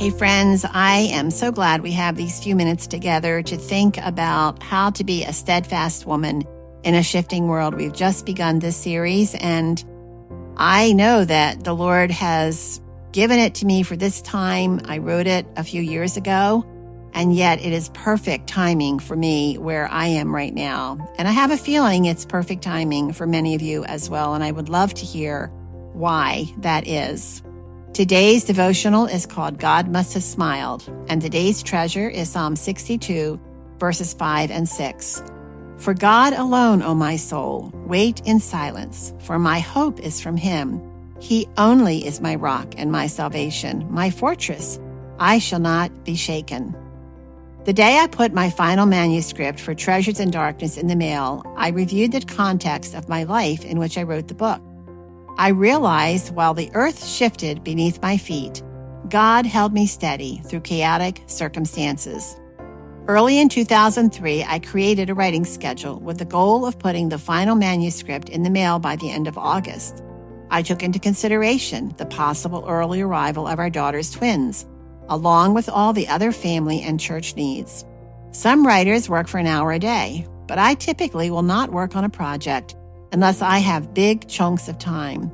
Hey friends, I am so glad we have these few minutes together to think about how to be a steadfast woman in a shifting world. We've just begun this series, and I know that the Lord has given it to me for this time. I wrote it a few years ago, and yet it is perfect timing for me where I am right now. And I have a feeling it's perfect timing for many of you as well, and I would love to hear why that is. Today's devotional is called God Must Have Smiled, and today's treasure is Psalm 62, verses 5 and 6. For God alone, O my soul, wait in silence, for my hope is from Him. He only is my rock and my salvation, my fortress. I shall not be shaken. The day I put my final manuscript for Treasures in Darkness in the mail, I reviewed the context of my life in which I wrote the book. I realized while the earth shifted beneath my feet, God held me steady through chaotic circumstances. Early in 2003, I created a writing schedule with the goal of putting the final manuscript in the mail by the end of August. I took into consideration the possible early arrival of our daughter's twins, along with all the other family and church needs. Some writers work for an hour a day, but I typically will not work on a project unless I have big chunks of time.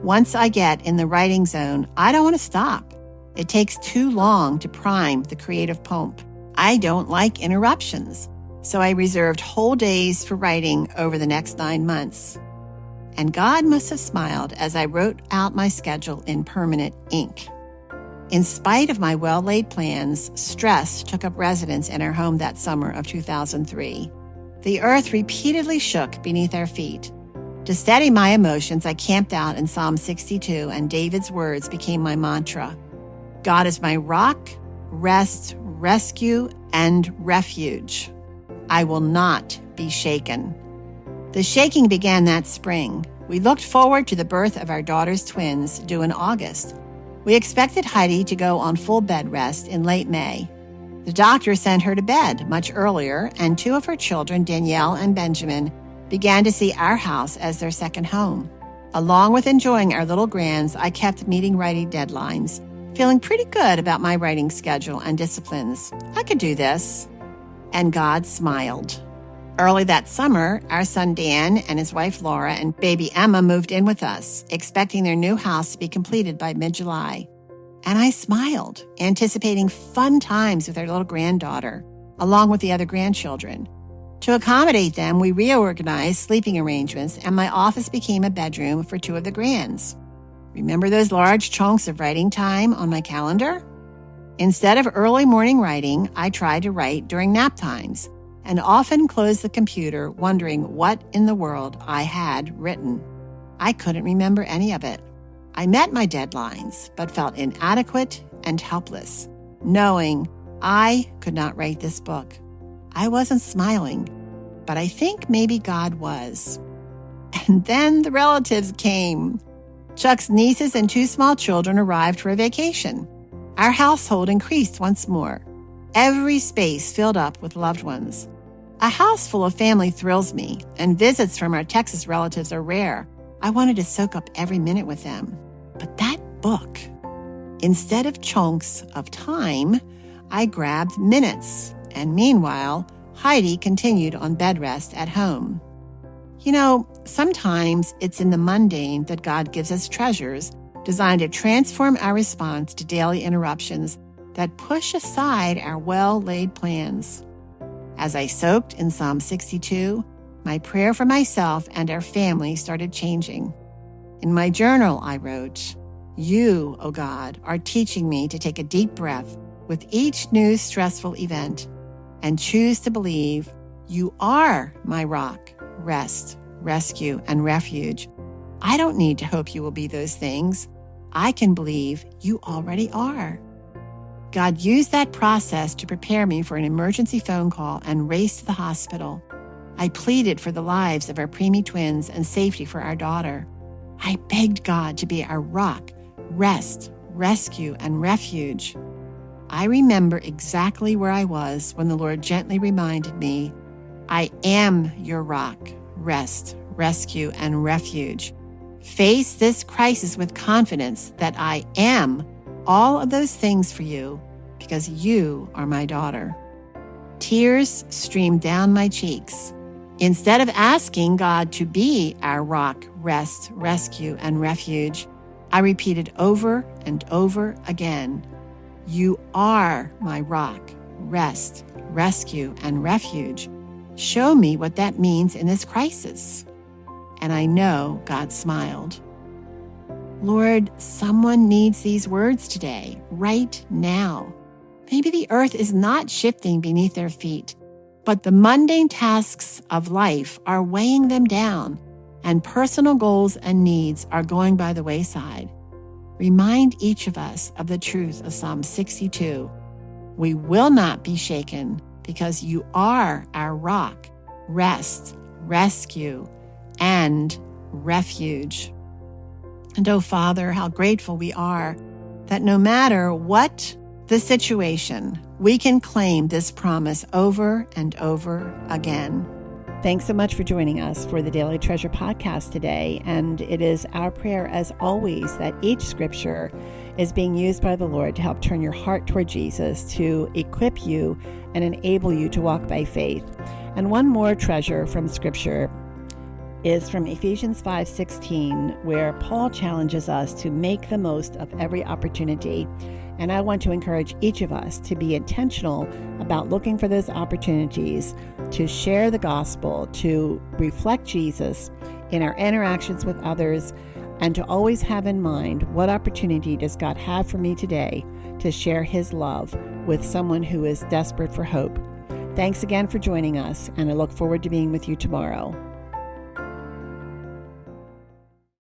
Once I get in the writing zone, I don't want to stop. It takes too long to prime the creative pump. I don't like interruptions, so I reserved whole days for writing over the next 9 months. And God must have smiled as I wrote out my schedule in permanent ink. In spite of my well-laid plans, stress took up residence in our home that summer of 2003. The earth repeatedly shook beneath our feet. To steady my emotions, I camped out in Psalm 62, and David's words became my mantra. God is my rock, rest, rescue, and refuge. I will not be shaken. The shaking began that spring. We looked forward to the birth of our daughter's twins, due in August. We expected Heidi to go on full bed rest in late May. The doctor sent her to bed much earlier, and 2 of her children, Danielle and Benjamin, began to see our house as their second home. Along with enjoying our little grands, I kept meeting writing deadlines, feeling pretty good about my writing schedule and disciplines. I could do this. And God smiled. Early that summer, our son Dan and his wife Laura and baby Emma moved in with us, expecting their new house to be completed by mid-July. And I smiled, anticipating fun times with our little granddaughter, along with the other grandchildren. To accommodate them, we reorganized sleeping arrangements, and my office became a bedroom for 2 of the grands. Remember those large chunks of writing time on my calendar? Instead of early morning writing, I tried to write during nap times, and often closed the computer wondering what in the world I had written. I couldn't remember any of it. I met my deadlines, but felt inadequate and helpless, knowing I could not write this book. I wasn't smiling, but I think maybe God was. And then the relatives came. Chuck's nieces and 2 small children arrived for a vacation. Our household increased once more. Every space filled up with loved ones. A house full of family thrills me, and visits from our Texas relatives are rare. I wanted to soak up every minute with them. But that book, instead of chunks of time, I grabbed minutes. And meanwhile, Heidi continued on bed rest at home. You know, sometimes it's in the mundane that God gives us treasures designed to transform our response to daily interruptions that push aside our well-laid plans. As I soaked in Psalm 62, my prayer for myself and our family started changing. In my journal, I wrote, "You, O God, are teaching me to take a deep breath with each new stressful event and choose to believe you are my rock, rest, rescue, and refuge. I don't need to hope you will be those things. I can believe you already are." God used that process to prepare me for an emergency phone call and race to the hospital. I pleaded for the lives of our preemie twins and safety for our daughter. I begged God to be our rock, rest, rescue, and refuge. I remember exactly where I was when the Lord gently reminded me, I am your rock, rest, rescue, and refuge. Face this crisis with confidence that I am all of those things for you because you are my daughter. Tears streamed down my cheeks. Instead of asking God to be our rock, rest, rescue, and refuge, I repeated over and over again, you are my rock, rest, rescue, and refuge. Show me what that means in this crisis. And I know God smiled. Lord, someone needs these words today, right now. Maybe the earth is not shifting beneath their feet, but the mundane tasks of life are weighing them down, and personal goals and needs are going by the wayside. Remind each of us of the truth of Psalm 62. We will not be shaken because you are our rock, rest, rescue, and refuge. And oh, Father, how grateful we are that no matter what the situation, we can claim this promise over and over again. Thanks so much for joining us for the Daily Treasure podcast today. And it is our prayer, as always, that each scripture is being used by the Lord to help turn your heart toward Jesus, to equip you and enable you to walk by faith. And one more treasure from scripture is from Ephesians 5:16, where Paul challenges us to make the most of every opportunity. And I want to encourage each of us to be intentional about looking for those opportunities to share the gospel, to reflect Jesus in our interactions with others, and to always have in mind, what opportunity does God have for me today to share his love with someone who is desperate for hope. Thanks again for joining us, and I look forward to being with you tomorrow.